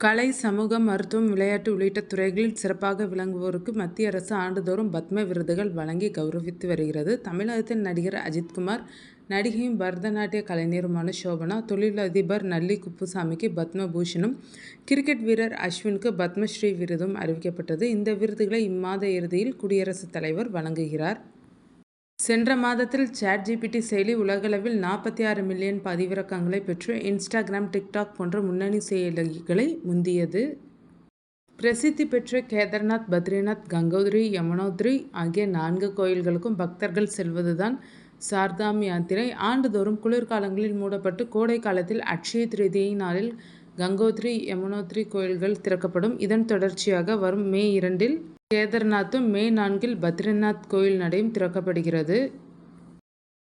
கலை, சமூகம், மருத்துவம், விளையாட்டு உள்ளிட்ட துறைகளில் சிறப்பாக விளங்குவோருக்கு மத்திய அரசு ஆண்டுதோறும் பத்ம விருதுகள் வழங்கி கௌரவித்து வருகிறது. தமிழகத்தின் நடிகர் அஜித்குமார், நடிகையும் பரதநாட்டிய கலைஞருமான ஷோபனா, தொழிலதிபர் நல்லி குப்புசாமிக்கு பத்ம பூஷனும், கிரிக்கெட் வீரர் அஸ்வினுக்கு பத்மஸ்ரீ விருதும் அறிவிக்கப்பட்டது. இந்த விருதுகளை இம்மாத இறுதியில் குடியரசுத் தலைவர் வழங்குகிறார். சென்ற மாதத்தில் சாட்ஜிபிடி செயலி உலகளவில் 46 மில்லியன் பதிவிறக்கங்களை பெற்று இன்ஸ்டாகிராம், டிக்டாக் போன்ற முன்னணி செயலிகளை முந்தியது. பிரசித்தி பெற்ற கேதார்நாத், பத்ரிநாத், கங்கோத்ரி, யமுனோத்ரி ஆகிய 4 கோயில்களுக்கும் பக்தர்கள் செல்வதுதான் சார்தாம் யாத்திரை. ஆண்டுதோறும் குளிர்காலங்களில் மூடப்பட்டு கோடை காலத்தில் அட்சய திருதியை நாளில் கங்கோத்ரி, யமுனோத்ரி கோயில்கள் திறக்கப்படும். இதன் தொடர்ச்சியாக வரும் மே 2 கேதார்நாத்தும், மே 4 பத்ரிநாத் கோயில் நடையும் திறக்கப்படுகிறது.